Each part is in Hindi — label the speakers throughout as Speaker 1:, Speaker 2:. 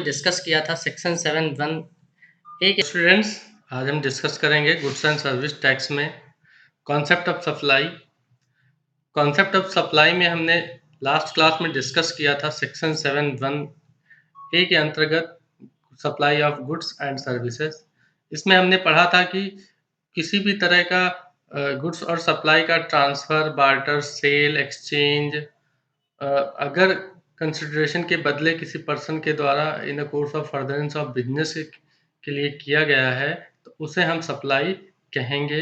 Speaker 1: में डिस्कस किया था सेक्शन 7(1) एक स्टूडेंट्स आज हम डिस्कस करेंगे गुड्स एंड सर्विस टैक्स में concept of supply. Concept of supply में हमने लास्ट क्लास में डिस्कस किया था सेक्शन 7(1) के अंतर्गत supply of goods and services. इसमें हमने पढ़ा था कि किसी भी तरह का गुड्स और सप्लाई का ट्रांसफ़र, बार्टर, सेल, एक्सचेंज अगर कंसिडरेशन के बदले किसी पर्सन के द्वारा in the course of furtherance of business के लिए किया गया है तो उसे हम सप्लाई कहेंगे।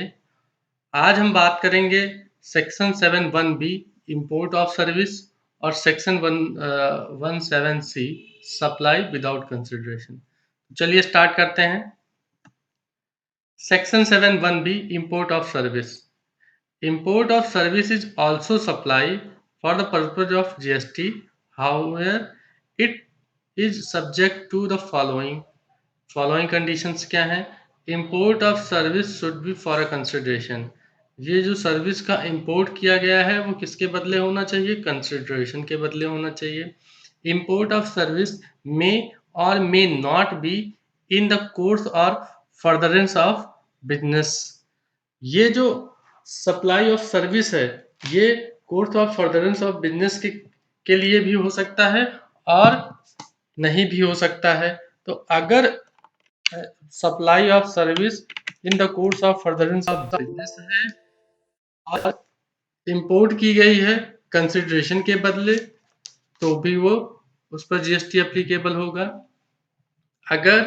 Speaker 1: आज हम बात करेंगे section 7(1)(b) import of service और section 17(c) supply without consideration. चलिए स्टार्ट करते हैं। Section 7(1)(b) import of service. Import of service is also supply for the purpose of GST. However, it is subject to the following. Following conditions क्या हैं? Import of service should be for a consideration. ये जो सर्विस का इंपोर्ट किया गया है वो किसके बदले होना चाहिए? कंसिडरेशन के बदले होना चाहिए। Import of service may or may not be in the course or furtherance of business. ये जो सप्लाई ऑफ सर्विस है ये course of furtherance of business के लिए भी हो सकता है और नहीं भी हो सकता है। तो अगर supply of service in the course of furtherance of business है और इंपोर्ट की गई है कंसिडरेशन के बदले तो भी वो उस पर जीएसटी एप्लीकेबल होगा। अगर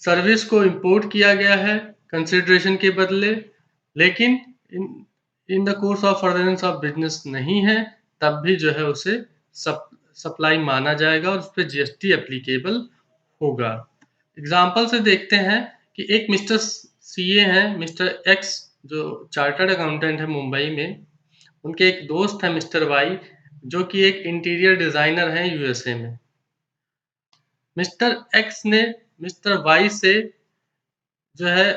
Speaker 1: सर्विस को इंपोर्ट किया गया है कंसिडरेशन के बदले लेकिन in the course of furtherance of business नहीं है तब भी जो है उसे सप्लाई माना जाएगा और उस पर जीएसटी एप्लीकेबल होगा। एग्जाम्पल से देखते हैं कि एक मिस्टर सीए हैं, मिस्टर एक्स जो चार्टर्ड अकाउंटेंट है मुंबई में, उनके एक दोस्त है मिस्टर वाई जो कि एक इंटीरियर डिजाइनर है यूएसए में। मिस्टर एक्स ने मिस्टर वाई से जो है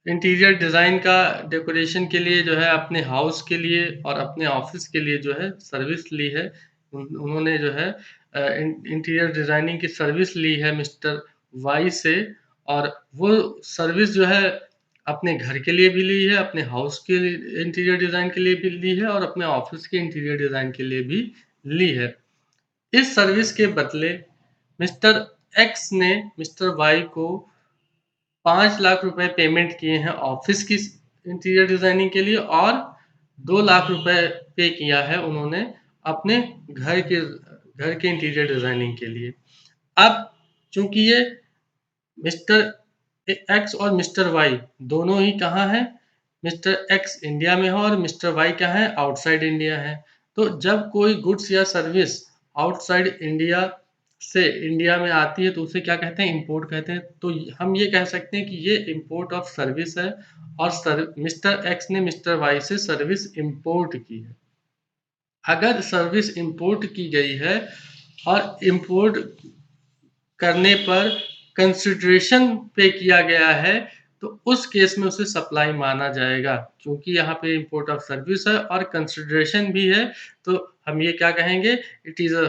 Speaker 1: इंटीरियर डिज़ाइन का डेकोरेशन के लिए जो है अपने हाउस के लिए और अपने ऑफिस के लिए जो है सर्विस ली है। उन्होंने जो है इंटीरियर डिज़ाइनिंग की सर्विस ली है मिस्टर वाई से और वो सर्विस जो है अपने घर के लिए भी ली है, अपने हाउस के इंटीरियर डिज़ाइन के लिए भी ली है और अपने ऑफिस के इंटीरियर डिज़ाइन के लिए भी ली है। इस सर्विस के बदले मिस्टर एक्स ने मिस्टर वाई को 5 लाख रुपए पेमेंट किए हैं ऑफिस की इंटीरियर डिजाइनिंग के लिए और 2 लाख रुपए पे किया है उन्होंने अपने घर के इंटीरियर डिजाइनिंग के लिए। अब चूंकि ये मिस्टर एक्स और मिस्टर वाई दोनों ही कहाँ हैं? मिस्टर एक्स इंडिया में है और मिस्टर वाई क्या है? आउटसाइड इंडिया है। तो जब कोई गुड्स या सर्विस आउटसाइड इंडिया से इंडिया में आती है तो उसे क्या कहते हैं? इंपोर्ट कहते हैं। तो हम ये कह सकते हैं कि ये इंपोर्ट ऑफ सर्विस है और मिस्टर एक्स ने मिस्टर वाई से सर्विस इंपोर्ट की है। अगर सर्विस इंपोर्ट की गई है और इंपोर्ट करने पर कंसिडरेशन पे किया गया है तो उस केस में उसे सप्लाई माना जाएगा क्योंकि यहाँ पे इंपोर्ट ऑफ सर्विस है और कंसिडरेशन भी है तो हम ये क्या कहेंगे? It is a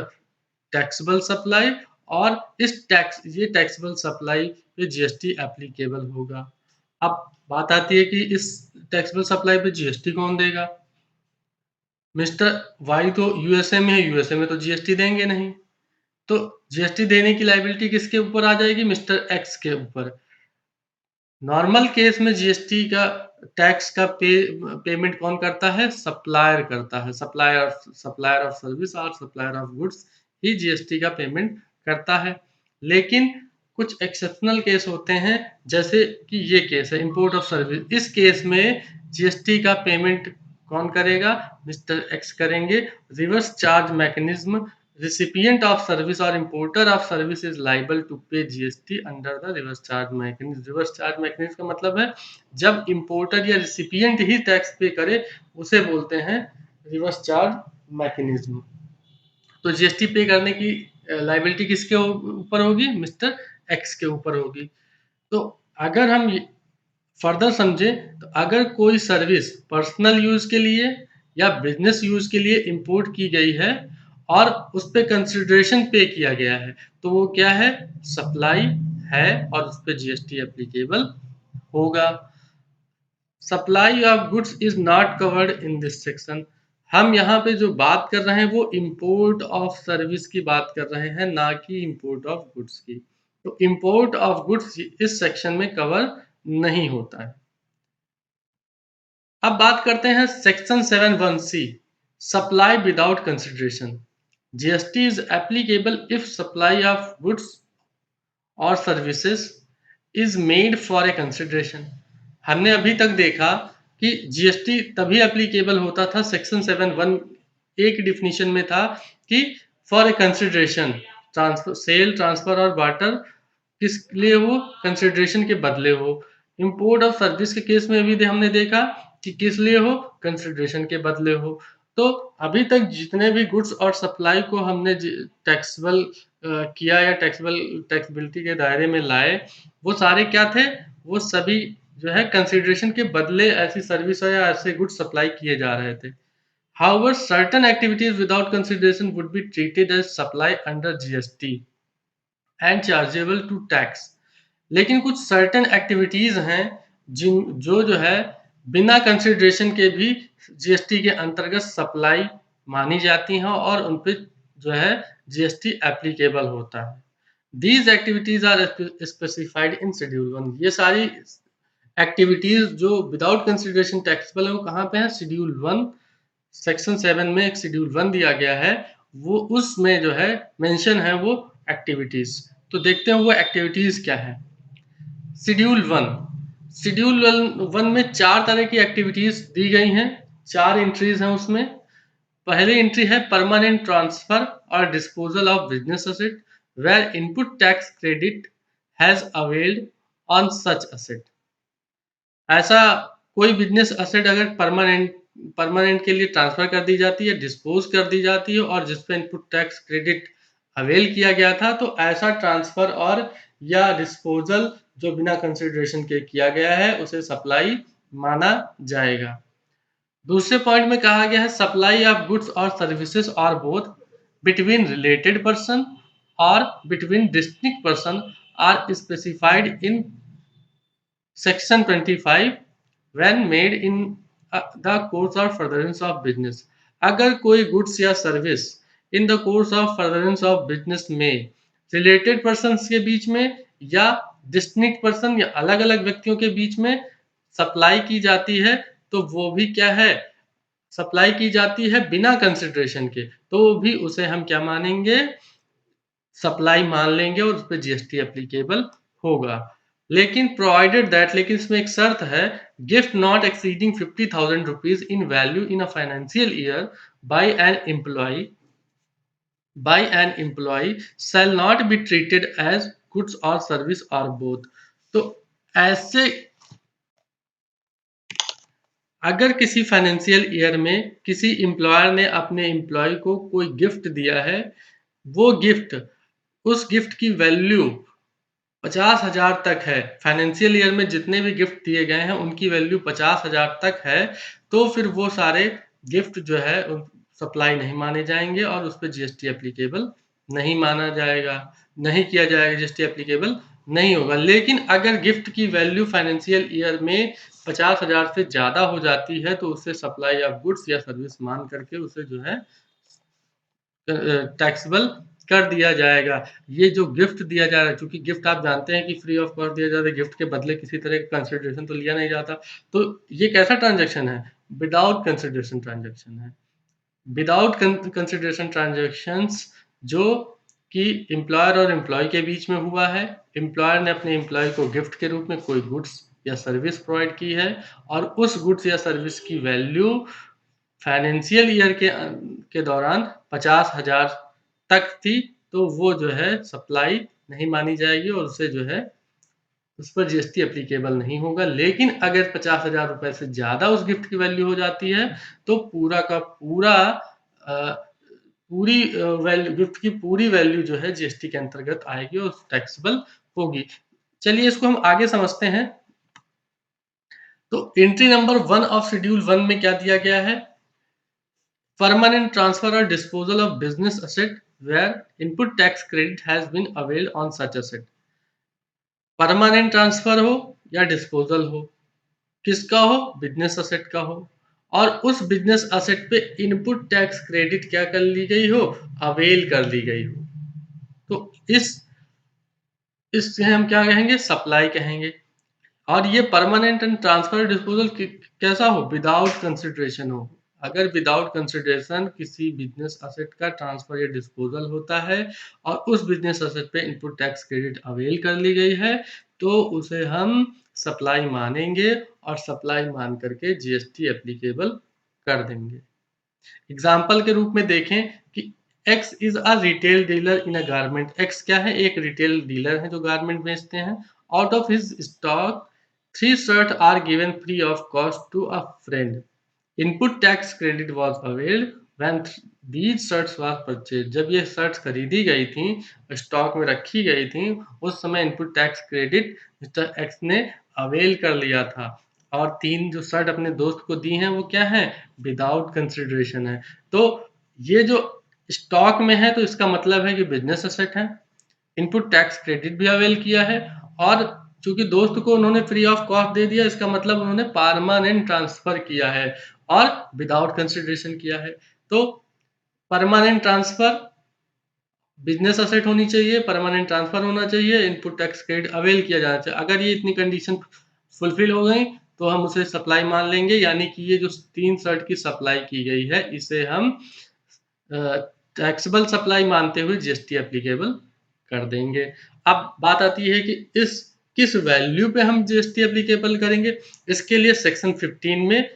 Speaker 1: taxable supply और ये टैक्सेबल सप्लाई पे जीएसटी एप्लीकेबल होगा। अब बात आती है कि इस टैक्सेबल सप्लाई पे जीएसटी कौन देगा? मिस्टर वाई तो यूएसए में है, यूएसए में तो जीएसटी देंगे नहीं। तो जीएसटी देने की लायबिलिटी किसके ऊपर आ जाएगी? मिस्टर एक्स के ऊपर। नॉर्मल केस में जीएसटी का टैक्स का पेमेंट कौन करता है? सप्लायर करता है। सप्लायर ऑफ सर्विस और supplier of goods he GST का पेमेंट करता है। लेकिन कुछ एक्सेप्शनल केस होते हैं जैसे कि ये केस है इंपोर्ट ऑफ सर्विस। इस केस में जीएसटी का पेमेंट कौन करेगा? मिस्टर एक्स करेंगे। Reverse charge mechanism recipient of service or importer of service is liable to pay GST under the reverse charge mechanism. reverse charge mechanism का मतलब है जब importer या recipient ही टैक्स पे करे उसे बोलते हैं रिवर्स चार्ज मैकेनिज्म। तो जीएसटी पे करने की लाइबिलिटी किसके ऊपर होगी? मिस्टर एक्स के ऊपर होगी। तो अगर हम फर्दर समझे तो अगर कोई सर्विस पर्सनल यूज के लिए या बिजनेस यूज के लिए इंपोर्ट की गई है और उस पे कंसिडरेशन पे किया गया है, तो वो क्या है? सप्लाई है और उस पे जीएसटी एप्लीकेबल होगा। Supply of goods is not covered in this section. हम यहाँ पे जो बात कर रहे हैं वो इंपोर्ट ऑफ सर्विस की बात कर रहे हैं, ना कि इंपोर्ट ऑफ गुड्स की। तो इंपोर्ट ऑफ गुड्स इस सेक्शन में कवर नहीं होता है। अब बात करते हैं section 7(1)(c), supply without consideration. GST is applicable if supply of goods और services is made for a consideration. हमने अभी तक देखा कि जीएसटी तभी एप्लीकेबल होता था, सेक्शन 7(1) एक डिफिनीशन में था कि for a consideration, transfer, sale, transfer और बार्टर किस लिए हो? कंसिडरेशन के बदले हो। इंपोर्ट ऑफ सर्विस के केस में भी हमने देखा कि किस लिए हो? कंसिडरेशन के बदले हो। तो अभी तक जितने भी गुड्स और सप्लाई को हमने टैक्सेबल किया या टैक्सेबिलिटी के दायरे में लाए, वो सारे क्या थे? वो सभी जो है कंसिडरेशन के बदले ऐसी सर्विस या ऐसे गुड्स सप्लाई किए जा रहे थे। However, certain activities without consideration would be treated as supply under GST and chargeable to tax। लेकिन कुछ सर्टेन एक्टिविटीज हैं जो है बिना कंसिडरेशन के भी जीएसटी के अंतर्गत सप्लाई मानी जाती हैं और उन पे जो है जीएसटी एप्लीकेबल होता है। These activities are specified in schedule 1। ये सारी एक्टिविटीज जो विदाउट कंसिडरेशन टैक्सेबल है वो कहाँ पे है? शेड्यूल 1, सेक्शन 7 में एक शेड्यूल 1 दिया गया है, वो उसमें जो है मेंशन है वो एक्टिविटीज। तो देखते हैं वो एक्टिविटीज क्या है। शेड्यूल 1, शेड्यूल 1 में 4 तरह की एक्टिविटीज दी गई हैं, 4 एंट्रीज हैं उसमें। पहली एंट्री है परमानेंट ट्रांसफर और disposal of business asset where input tax credit has availed on such asset. ऐसा कोई बिजनेस असेट अगर परमानेंट के लिए ट्रांसफर कर दी जाती है, डिस्पोज कर दी जाती है और जिस पे इनपुट टैक्स क्रेडिट अवेल किया गया था, तो ऐसा ट्रांसफर और या डिस्पोजल जो बिना कंसिडरेशन के किया गया है उसे सप्लाई माना जाएगा। दूसरे पॉइंट में कहा गया है सप्लाई ऑफ गुड्स और सर्विसेज और बोथ बिटवीन रिलेटेड पर्सन और between distinct person are specified in section 25 when made in the course of furtherance of business। अगर कोई गुड्स या service in the course of furtherance of business में रिलेटेड पर्सन्स के बीच में या डिस्टिंक्ट पर्सन या अलग अलग व्यक्तियों के बीच में सप्लाई की जाती है, तो वो भी क्या है? सप्लाई की जाती है बिना कंसिडरेशन के, तो भी उसे हम क्या मानेंगे? सप्लाई मान लेंगे और उस पर जीएसटी एप्लीकेबल होगा। लेकिन प्रोवाइडेड दैट, लेकिन इसमें एक शर्त है, gift not exceeding 50,000 rupees in value in a financial year by an employer shall not be treated as goods or service or both। तो ऐसे अगर किसी फाइनेंशियल ईयर में किसी एम्प्लॉयर ने अपने एम्प्लॉय को कोई गिफ्ट दिया है, वो गिफ्ट, उस गिफ्ट की वैल्यू 50,000 तक है, फाइनेंशियल ईयर में जितने भी गिफ्ट दिए गए हैं उनकी वैल्यू 50,000 तक है, तो फिर वो सारे गिफ्ट जो है सप्लाई नहीं माने जाएंगे और उस पर जीएसटी एप्लीकेबल नहीं माना जाएगा, नहीं किया जाएगा, जीएसटी एप्लीकेबल नहीं होगा। लेकिन अगर गिफ्ट की वैल्यू फाइनेंशियल ईयर में 50,000 से ज़्यादा हो जाती है, तो उससे सप्लाई ऑफ गुड्स या सर्विस मान करके उसे जो है टैक्सेबल कर दिया जाएगा। ये जो गिफ्ट दिया जा रहा है, चूंकि गिफ्ट आप जानते हैं कि फ्री ऑफ कॉस्ट दिया जाता है, गिफ्ट के बदले किसी तरह का कंसिडरेशन तो लिया नहीं जाता। तो ये कैसा ट्रांजेक्शन है? विदाउट कंसिडरेशन ट्रांजेक्शन है। विदाउट कंसिडरेशन ट्रांजेक्शंस जो कि एम्प्लॉयर और एम्प्लॉय के बीच में हुआ है। एम्प्लॉयर ने अपने एम्प्लॉय को गिफ्ट के रूप में कोई गुड्स या सर्विस प्रोवाइड की है और उस गुड्स या सर्विस की वैल्यू फाइनेंशियल ईयर के दौरान 50,000 तक थी, तो वो जो है सप्लाई नहीं मानी जाएगी और उसे जो है उस पर जीएसटी एप्लीकेबल नहीं होगा। लेकिन अगर 50,000 रुपए से ज़्यादा उस गिफ्ट की वैल्यू हो जाती है, तो पूरा का पूरा पूरी वैल्यू, गिफ्ट की पूरी वैल्यू जो है जीएसटी के अंतर्गत आएगी और टैक्सेबल होगी। चलिए इसको हम आगे समझते हैं। तो एंट्री नंबर 1 ऑफ शेड्यूल 1 में क्या दिया गया है? Permanent transfer or disposal of business asset where input tax credit has been availed on such asset. Permanent transfer हो या डिस्पोजल हो, किसका हो? बिजनेस असेट का हो, और उस बिजनेस असेट पे इनपुट टैक्स क्रेडिट क्या कर ली गई हो? अवेल कर ली गई हो। तो इससे हम क्या कहेंगे? सप्लाई कहेंगे। और ये परमानेंट एंड ट्रांसफर डिस्पोजल कैसा हो? विदाउट कंसिडरेशन हो। अगर विदाउट कंसिडरेशन किसी बिजनेस असेट का ट्रांसफर या डिस्पोजल होता है और उस बिजनेस असेट पे इनपुट टैक्स क्रेडिट अवेल कर ली गई है, तो उसे हम सप्लाई मानेंगे और सप्लाई मान करके जीएसटी एप्लीकेबल कर देंगे। एग्जाम्पल के रूप में देखें कि X is a retail dealer in a garment. X क्या है? एक रिटेल डीलर है जो गारमेंट बेचते हैं। Out of his stock 3 shirt are given free of cost to a friend. Input tax credit was availed when these shirts was purchase. जब ये शर्ट्स खरीदी गई थी, स्टॉक में रखी गई थी, उस समय input tax credit mister X ने अवेल कर लिया था। और 3 जो शर्ट अपने दोस्त को दी हैं वो क्या है? विदाउट कंसिडरेशन है। तो ये जो स्टॉक में है तो इसका मतलब है कि बिजनेस असेट है, इनपुट टैक्स क्रेडिट भी अवेल किया है, और चूंकि दोस्त को उन्होंने फ्री ऑफ कॉस्ट दे दिया, इसका मतलब उन्होंने परमानेंट ट्रांसफर किया है और विदाउट कंसिडरेशन किया है। तो परमानेंट ट्रांसफर बिजनेस असेट होनी चाहिए, परमानेंट ट्रांसफर होना चाहिए, इनपुट टैक्स क्रेडिट अवेल किया जाना चाहिए। अगर ये इतनी कंडीशन फुलफिल हो गई तो हम उसे सप्लाई मान लेंगे, यानी कि ये जो 3 शर्ट की सप्लाई की गई है इसे हम टैक्सेबल सप्लाई मानते हुए जीएसटी एप्लीकेबल कर देंगे। अब बात आती है कि इस किस वैल्यू पे हम जीएसटी एप्लीकेबल करेंगे। इसके लिए सेक्शन 15 में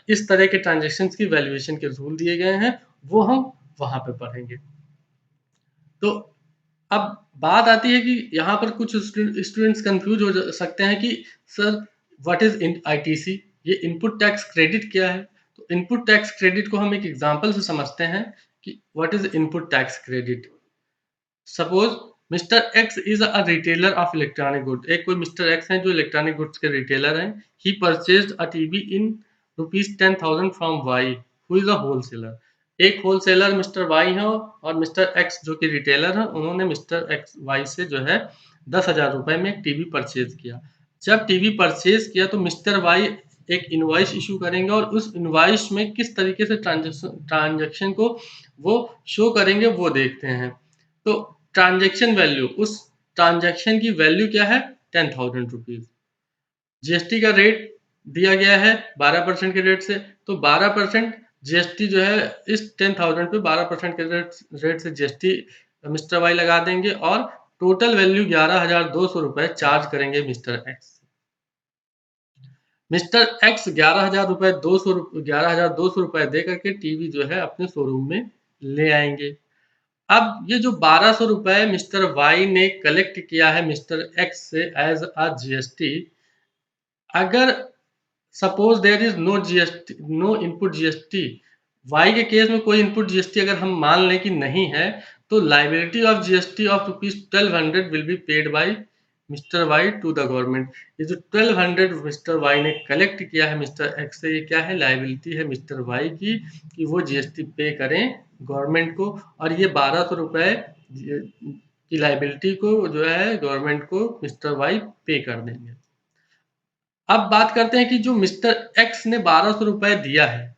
Speaker 1: इस तरह के ट्रांजेक्शन की वैल्यूएशन के रूल दिए गए हैं, वो हम वहां पे पढ़ेंगे। तो अब बात आती है कि यहाँ पर कुछ स्टूडेंट्स कंफ्यूज हो सकते हैं कि sir what is in ITC, ये इनपुट टैक्स क्रेडिट क्या है? तो इनपुट टैक्स क्रेडिट को हम एक एग्जांपल से समझते हैं कि what is input tax credit. Suppose mister x is a retailer of electronic goods. एक कोई मिस्टर एक्स है जो इलेक्ट्रॉनिक गुड्स के रिटेलर हैं। He purchased a TV in ₹10,000 from Y who is a wholesaler. एक होलसेलर मिस्टर वाई है और मिस्टर एक्स जो कि रिटेलर है, उन्होंने मिस्टर एक्स वाई से जो है 10,000 रुपए में एक टीवी परचेज किया। जब टीवी परचेज किया तो मिस्टर वाई एक इनवॉइस इशू करेंगे और उस इनवॉइस में किस तरीके से ट्रांजेक्शन को वो शो करेंगे वो देखते हैं। तो ट्रांजैक्शन वैल्यू, उस ट्रांजैक्शन की वैल्यू क्या है? 10,000 रुपीज। जीएसटी का रेट दिया गया है 12% के रेट से, तो 12% जीएसटी जो है इस 10,000 पे 12% के रेट से जीएसटी मिस्टर वाई लगा देंगे और टोटल वैल्यू 11,200 रुपए चार्ज करेंगे मिस्टर एक्स। मिस्टर एक्स 11,200 रुपए दे करके टीवी जो है अपने शोरूम में ले आएंगे। अब ये जो 1200 रुपए मिस्टर वाई ने कलेक्ट किया है मिस्टर एक्स से एज अ जीएसटी, अगर suppose there is no GST, no input GST, Y के केस में कोई इनपुट जीएसटी अगर हम मान लें कि नहीं है, तो liability of GST of ₹1200 will be paid by mister Y to the government. ये जो 1200 मिस्टर वाई ने कलेक्ट किया है मिस्टर एक्स से, ये क्या है? लाइबिलिटी है मिस्टर वाई की कि वो जीएसटी पे करें गवर्नमेंट को, और ये 1200 रुपए की लाइबिलिटी को जो है गवर्नमेंट को मिस्टर वाई पे कर देंगे। अब बात करते हैं कि जो मिस्टर एक्स ने 1200 रुपए दिया है,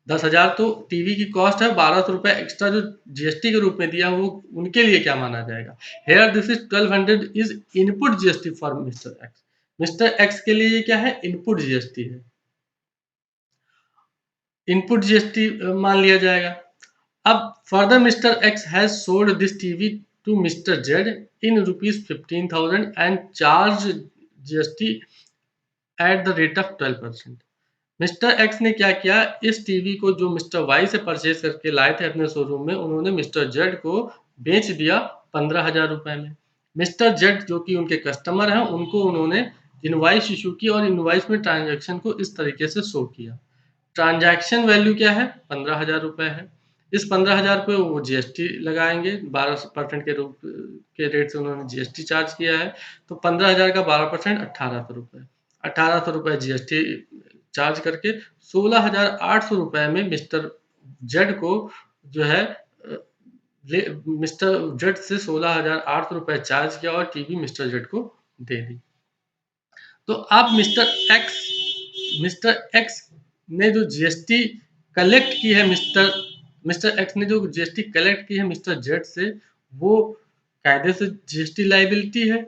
Speaker 1: 10,000 तो टीवी की कॉस्ट है, 1200 रुपए एक्स्ट्रा जो जीएसटी के रूप में दिया वो उनके लिए क्या माना जाएगा? Here this is 1200 is input GST for mister X. Mister X के लिए ये क्या है? इनपुट जीएसटी है, इनपुट जीएसटी मान लिया जाएगा। अब further mister X has sold this TV to mister Z in ₹15,000 and charge GST at the rate of 12%। Mister X ने क्या किया? इस टीवी को जो मिस्टर वाई से परचेज करके लाए थे अपने शोरूम में, उन्होंने मिस्टर जेड को बेच दिया 15,000 रुपए में। मिस्टर जेड जो कि उनके कस्टमर हैं, उनको उन्होंने इनवाइस इशू की और इनवाइस में ट्रांजैक्शन को इस तरीके से शो किया। ट्रांजैक्शन वैल्यू क्या है? 15,000 रुपए है। इस 15,000 पे वो जीएसटी लगाएंगे, 12% के रूप के रेट से उन्होंने जीएसटी चार्ज किया है। तो 15,000 का 12% 1,800 रुपए, 1,800 रुपए जीएसटी चार्ज करके 16,800 रुपए में मिस्टर जेड को जो है मिस्टर जेड से 16,800 रुपए चार्ज किया और टीवी मिस्टर जेड को दे दी। तो अब मिस्टर एक्स ने जो जीएसटी कलेक्ट की है मिस्टर एक्स ने जो जीएसटी कलेक्ट की है मिस्टर जेड से, वो कायदे से जीएसटी लाइबिलिटी है।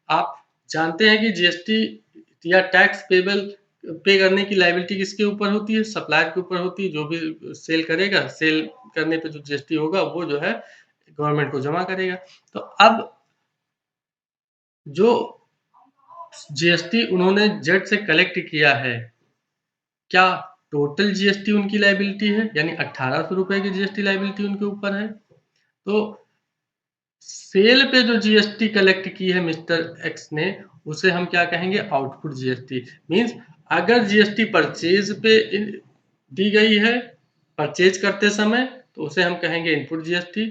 Speaker 1: आप जानते हैं कि जीएसटी या टैक्स पे करने की लाइबिलिटी किसके ऊपर होती है? सप्लायर के ऊपर होती है। जो भी सेल करेगा, सेल करने पे जो जीएसटी होगा वो जो है गवर्नमेंट को जमा करेगा। तो अब जो जीएसटी उन्होंने जेड से कलेक्ट किया है, क्या टोटल जीएसटी उनकी लायबिलिटी है? यानी 1800 रुपए की जीएसटी लायबिलिटी उनके ऊपर है। तो सेल पे जो जीएसटी कलेक्ट की है मिस्टर एक्स ने, उसे हम क्या कहेंगे? Output GST. मीन्स अगर जीएसटी परचेज पे दी गई है परचेज करते समय, तो उसे हम कहेंगे इनपुट जीएसटी।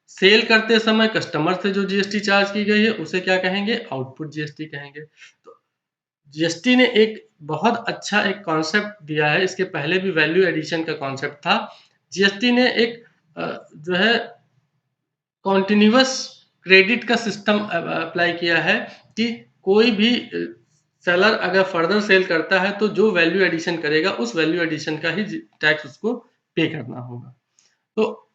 Speaker 1: सेल करते समय कस्टमर से जो जीएसटी चार्ज की गई है उसे क्या कहेंगे? आउटपुट जीएसटी कहेंगे। तो जीएसटी ने एक बहुत अच्छा एक कॉन्सेप्ट दिया है। इसके पहले भी वैल्यू एडिशन का कॉन्सेप्ट था। जीएसटी ने एक जो है कॉन्टिन्यूअस क्रेडिट का सिस्टम अप्लाई किया है कि कोई भी सेलर अगर फर्दर सेल करता है तो जो वैल्यू एडिशन करेगा उस वैल्यू एडिशन का ही टैक्स उसको पे करना होगा। तो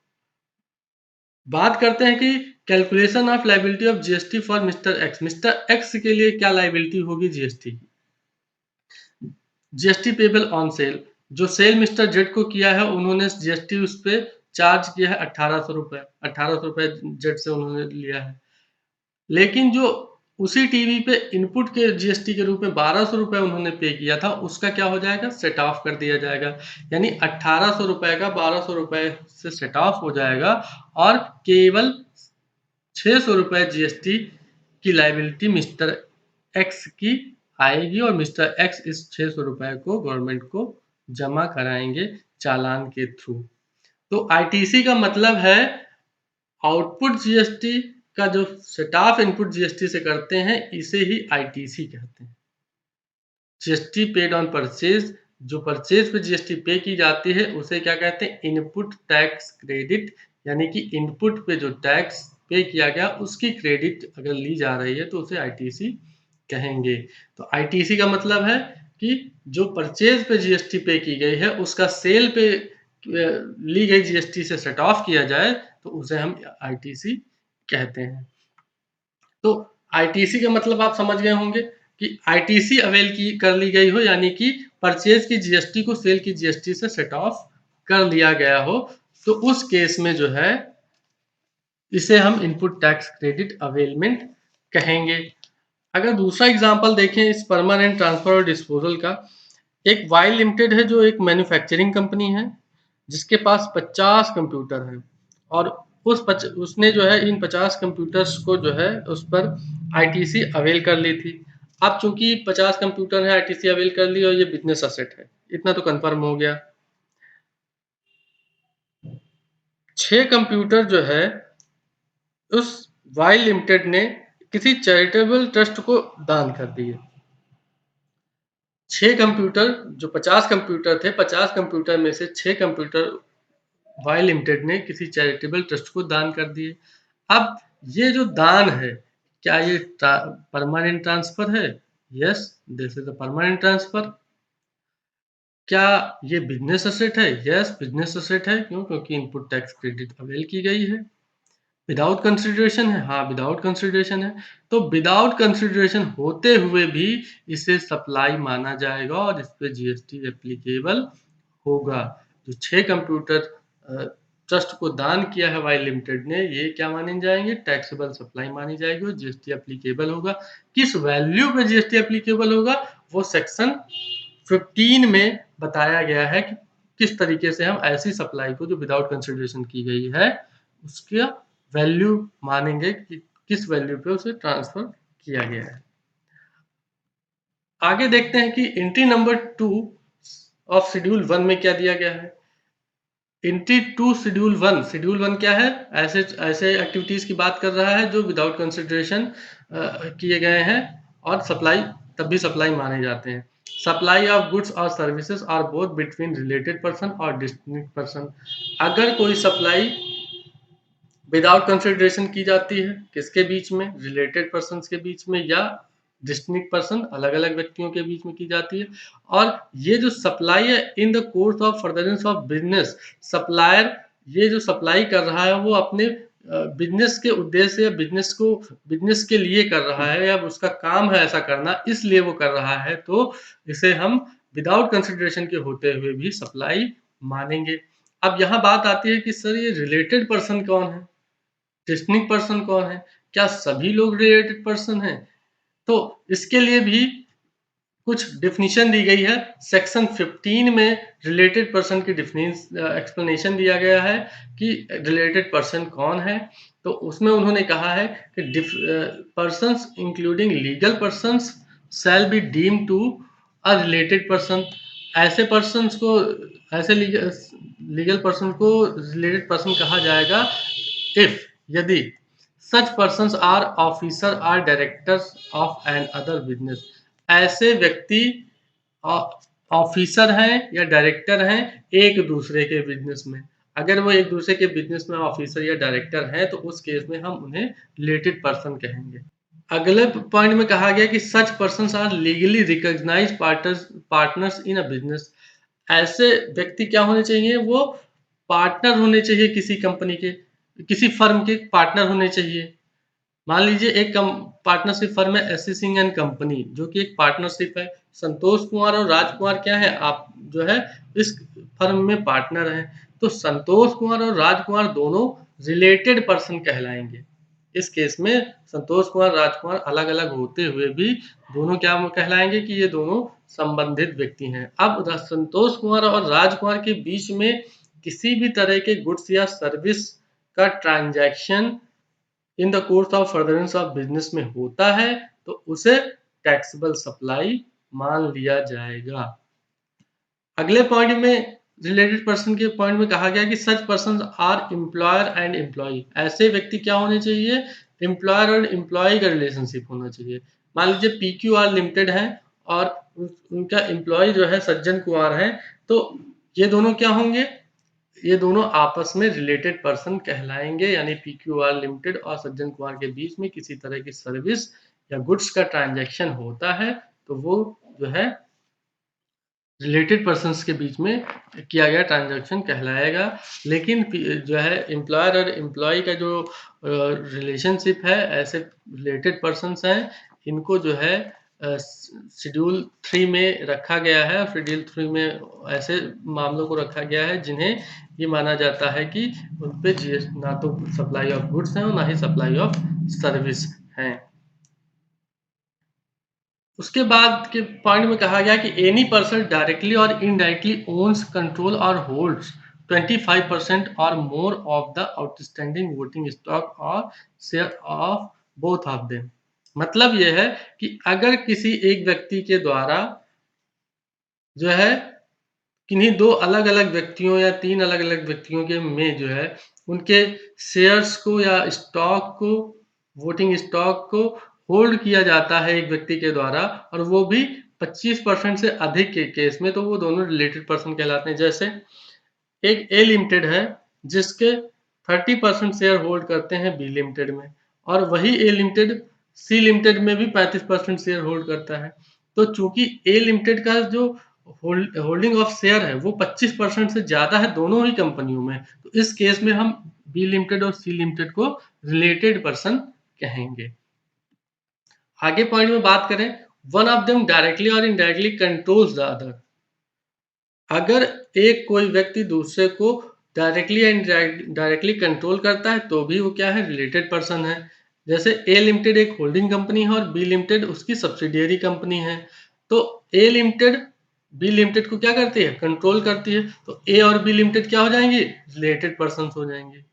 Speaker 1: बात करते हैं कि calculation of liability of GST for mister X. Mister X के लिए क्या लायबिलिटी होगी जीएसटी की? GST payable on sale. जो सेल मिस्टर जेड को किया है उन्होंने जीएसटी उस पे चार्ज किया है 1800 रुपए। 1800 रुपए जेड से उन्होंने लिया है। लेकिन जो उसी टीवी पे इनपुट के जीएसटी के रूप में 1200 रुपए उन्होंने पे किया था, उसका क्या हो जाएगा? सेट ऑफ कर दिया जाएगा। यानी 1800 रुपए का 1200 रुपए से सेट ऑफ हो जाएगा और केवल 600 रुपए जीएसटी की लायबिलिटी मिस्टर एक्स की आएगी और मिस्टर एक्स इस 600 रुपए को गवर्नमेंट को जमा कराएंगे चालान के थ्रू। तो आईटीसी का मतलब है आउटपुट जीएसटी का जो सेट ऑफ इनपुट जीएसटी से करते हैं, इसे ही आईटीसी कहते हैं। जीएसटी पेड ऑन परचेज, जो परचेज पे जीएसटी पे की जाती है उसे क्या कहते हैं? Input tax credit. यानी कि इनपुट पे जो टैक्स पे किया गया उसकी क्रेडिट अगर ली जा रही है तो उसे आईटीसी कहेंगे। तो आईटीसी का मतलब है कि जो परचेज पे जीएसटी पे की गई है उसका सेल पे ली गई जीएसटी से सेट ऑफ किया जाए तो उसे हम आईटीसी कहते हैं। तो आईटीसी का मतलब आप समझ गए होंगे कि आईटीसी अवेल की कर ली गई हो, यानी कि परचेज की जीएसटी को सेल की जीएसटी से सेट ऑफ कर लिया गया हो, तो उस केस में जो है इसे हम इनपुट टैक्स क्रेडिट अवेलमेंट कहेंगे। अगर दूसरा एग्जांपल देखें इस परमानेंट ट्रांसफर और डिस्पोजल का, एक वाई लिमिटेड है जो एक मैन्युफैक्चरिंग कंपनी है जिसके पास 50 कंप्यूटर हैं और उसने जो है इन 50 कंप्यूटर्स को जो है उस पर आईटीसी अवेल कर ली थी। अब चूंकि 50 कंप्यूटर है आईटीसी अवेल कर ली और ये बिजनेस असेट है, इतना तो कंफर्म हो गया। 6 कंप्यूटर जो है उस वाई लिमिटेड ने किसी चैरिटेबल ट्रस्ट को दान कर दिए। 6 कंप्यूटर, जो 50 कंप्यूटर थे, 50 कंप्यूटर में से 6 कंप्यूटर वाई लिमिटेड ने किसी चैरिटेबल ट्रस्ट को दान कर दिए। अब ये जो दान है, क्या ये परमानेंट ट्रांसफर है? Yes, this is a permanent transfer. क्या ये बिजनेस असेट है? यस, बिजनेस असेट है। क्यों? क्योंकि इनपुट टैक्स क्रेडिट अवेल की गई है। विदाउट कंसिडरेशन है? हाँ, विदाउट कंसिडरेशन है। तो विदाउट कंसिडरेशन होते हुए भी इसे सप्लाई माना जाएगा और इस पे जीएसटी एप्लीकेबल होगा। जो 6 कंप्यूटर ट्रस्ट को दान किया है वाई लिमिटेड ने, ये क्या माने जाएंगे? टैक्सेबल सप्लाई मानी जाएगी और जीएसटी एप्लीकेबल होगा। किस वैल्यू पे जीएसटी एप्लीकेबल होगा वो सेक्शन 15 में बताया गया है कि किस तरीके से हम ऐसी सप्लाई को जो विदाउट कंसिडरेशन की गई है उसका वैल्यू मानेंगे कि किस वैल्यू पे उसे ट्रांसफर किया गया है। आगे देखते हैं कि एंट्री नंबर 2 ऑफ शेड्यूल 1 में क्या दिया गया है। एंट्री 2 शेड्यूल 1 क्या है? ऐसे ऐसे एक्टिविटीज की बात कर रहा है जो विदाउट कंसिडरेशन किए गए हैं और सप्लाई तब भी सप्लाई माने जाते हैं। सप्लाई ऑफ गुड्स और services are both between related person और डिस्टिंक्ट पर्सन। अगर कोई सप्लाई विदाउट कंसिडरेशन की जाती है किसके बीच में, रिलेटेड पर्सन के बीच में या डिस्टिंक्ट पर्सन अलग अलग व्यक्तियों के बीच में की जाती है। और ये जो सप्लाई है in the course of furtherance of business, supplier ये जो सप्लाई कर रहा है वो अपने बिजनेस के उद्देश्य या बिजनेस के लिए कर रहा है या उसका काम है ऐसा करना इसलिए वो कर रहा है, तो इसे हम विदाउट कंसिडरेशन के होते हुए भी सप्लाई मानेंगे। अब यहाँ बात आती है कि सर ये रिलेटेड पर्सन कौन है, डिस्टिंक्ट पर्सन कौन है, क्या सभी लोग रिलेटेड पर्सन हैं? तो इसके लिए भी कुछ डेफिनेशन दी गई है। सेक्शन 15 में रिलेटेड पर्सन की एक्सप्लेनेशन दिया गया है कि रिलेटेड पर्सन कौन है। तो उसमें उन्होंने कहा है कि persons including legal persons shall be deem to a related person. ऐसे पर्सन्स को, ऐसे लीगल पर्सन को रिलेटेड पर्सन कहा जाएगा इफ, यदि such persons are officer or directors of another business, ऐसे व्यक्ति ऑफिसर हैं या डायरेक्टर हैं एक दूसरे के बिजनेस में। अगर वो एक दूसरे के बिजनेस में ऑफिसर या डायरेक्टर हैं तो उस केस में हम उन्हें रिलेटेड पर्सन कहेंगे। अगले पॉइंट में कहा गया कि such persons are legally recognised partners in a business. ऐसे व्यक्ति क्या होने चाहिए, वो पार्टनर होने चाहिए किसी कंपनी के, किसी फर्म के पार्टनर होने चाहिए। मान लीजिए एक पार्टनरशिप फर्म है एससी सिंह एंड कंपनी जो कि एक पार्टनरशिप है। संतोष कुमार और राजकुमार क्या है, आप जो है इस फर्म में पार्टनर हैं। तो संतोष कुमार और राजकुमार दोनों रिलेटेड पर्सन कहलाएंगे। इस केस में संतोष कुमार राजकुमार अलग अलग होते हुए भी दोनों क्या कहलाएंगे कि ये दोनों संबंधित व्यक्ति हैं। अब संतोष कुमार और राजकुमार के बीच में किसी भी तरह के गुड्स या सर्विस का transaction in the course of furtherance of business में होता है तो उसे टैक्सेबल सप्लाई मान लिया जाएगा। अगले पॉइंट में रिलेटेड पर्सन के पॉइंट में कहा गया कि such person are employer and employee. ऐसे व्यक्ति क्या होने चाहिए, एम्प्लॉयर और एम्प्लॉय का रिलेशनशिप होना चाहिए। मान लीजिए पीक्यूआर लिमिटेड है और उनका एम्प्लॉय जो है सज्जन कुमार है, तो ये दोनों क्या होंगे, ये दोनों आपस में रिलेटेड पर्सन कहलाएंगे। यानी पीक्यूआर लिमिटेड और सज्जन कुमार के बीच में किसी तरह की सर्विस या गुड्स का ट्रांजैक्शन होता है तो वो जो है रिलेटेड पर्सन्स के बीच में किया गया ट्रांजैक्शन कहलाएगा। लेकिन जो है एम्प्लॉयर और एम्प्लॉय का जो रिलेशनशिप है, ऐसे रिलेटेड पर्सन्स हैं, इनको जो है शेड्यूल 3 में रखा गया है। शेड्यूल 3 में ऐसे मामलों को रखा गया है जिन्हें ये माना जाता है कि उन पे जीएस ना तो सप्लाई ऑफ गुड्स है और ना ही सप्लाई ऑफ सर्विस है। उसके बाद के पॉइंट में कहा गया कि एनी पर्सन डायरेक्टली और इनडायरेक्टली ओन्स कंट्रोल और होल्ड्स 25% और more of the outstanding voting stock और share of both of them. मतलब यह है कि अगर किसी एक व्यक्ति के द्वारा जो है किन्हीं दो अलग अलग व्यक्तियों या तीन अलग अलग व्यक्तियों के में जो है उनके शेयर्स को या स्टॉक को, वोटिंग स्टॉक को होल्ड किया जाता है एक व्यक्ति के द्वारा और वो भी 25% से अधिक के केस में, तो वो दोनों रिलेटेड पर्सन कहलाते हैं। जैसे एक ए लिमिटेड है जिसके 30% शेयर होल्ड करते हैं बी लिमिटेड में और वही ए लिमिटेड सी लिमिटेड में भी 35% शेयर होल्ड करता है। तो चूंकि ए लिमिटेड का जो होल्डिंग ऑफ शेयर है वो 25% से ज्यादा है दोनों ही कंपनियों में, तो इस केस में हम बी लिमिटेड और सी लिमिटेड को रिलेटेड पर्सन कहेंगे। आगे पॉइंट में बात करें, वन ऑफ देम डायरेक्टली और इनडायरेक्टली कंट्रोल्स द अदर। अगर एक कोई व्यक्ति दूसरे को डायरेक्टली या डायरेक्टली कंट्रोल करता है तो भी वो क्या है, रिलेटेड पर्सन है। जैसे ए लिमिटेड एक होल्डिंग कंपनी है और बी लिमिटेड उसकी सब्सिडियरी कंपनी है, तो ए लिमिटेड बी लिमिटेड को क्या करती है, कंट्रोल करती है, तो ए और बी लिमिटेड क्या हो जाएंगे, रिलेटेड पर्सन हो जाएंगे।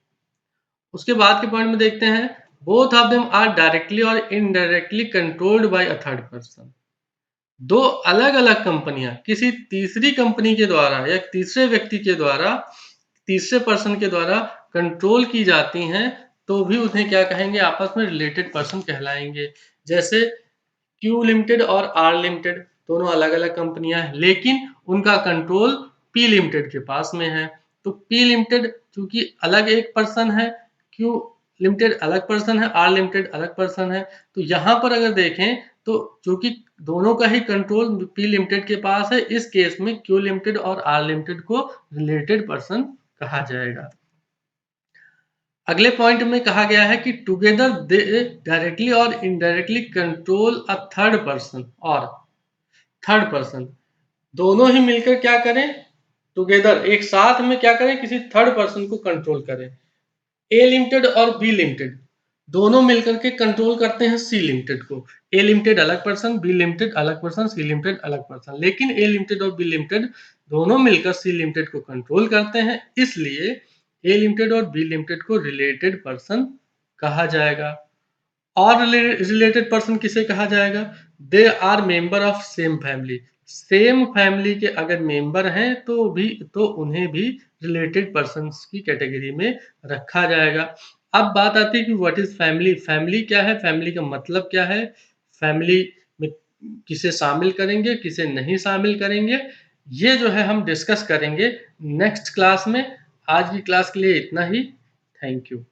Speaker 1: उसके बाद के पॉइंट में देखते हैं, both of them are directly और indirectly controlled by a third person. दो अलग अलग कंपनियां किसी तीसरी कंपनी के द्वारा या तीसरे व्यक्ति के द्वारा, तीसरे पर्सन के द्वारा कंट्रोल की जाती हैं तो भी उन्हें क्या कहेंगे, आपस में रिलेटेड पर्सन कहलाएंगे। जैसे क्यू लिमिटेड और आर लिमिटेड, दोनों अलग अलग कंपनियां हैं, लेकिन उनका कंट्रोल पी लिमिटेड के पास में है। तो पी लिमिटेड चूंकि अलग एक पर्सन है, क्यू लिमिटेड अलग पर्सन है, आर लिमिटेड अलग पर्सन है, तो यहाँ पर अगर देखें तो चूंकि दोनों का ही कंट्रोल पी लिमिटेड के पास है, इस केस में क्यू लिमिटेड और आर लिमिटेड को रिलेटेड पर्सन कहा जाएगा। अगले पॉइंट में कहा गया है कि टुगेदर दे डायरेक्टली और इनडायरेक्टली कंट्रोल अ थर्ड पर्सन, और थर्ड पर्सन दोनों ही मिलकर क्या करें, टुगेदर एक साथ में क्या करें, किसी थर्ड पर्सन को कंट्रोल करें। ए लिमिटेड और बी लिमिटेड दोनों मिलकर के कंट्रोल करते हैं सी लिमिटेड को। ए लिमिटेड अलग पर्सन, बी लिमिटेड अलग पर्सन, सी लिमिटेड अलग पर्सन, लेकिन ए लिमिटेड और बी लिमिटेड दोनों मिलकर सी लिमिटेड को कंट्रोल करते हैं, इसलिए ए लिमिटेड और बी लिमिटेड को रिलेटेड पर्सन कहा जाएगा। और रिलेटेड पर्सन किसे कहा जाएगा, they are member of same family, same family के अगर मेंबर हैं तो उन्हें भी रिलेटेड पर्सन्स की कैटेगरी में रखा जाएगा। अब बात आती है कि व्हाट इज फैमिली, फैमिली क्या है, फैमिली का मतलब क्या है, फैमिली में किसे शामिल करेंगे किसे नहीं शामिल करेंगे, ये जो है हम डिस्कस करेंगे नेक्स्ट क्लास में। आज की क्लास के लिए इतना ही। Thank you.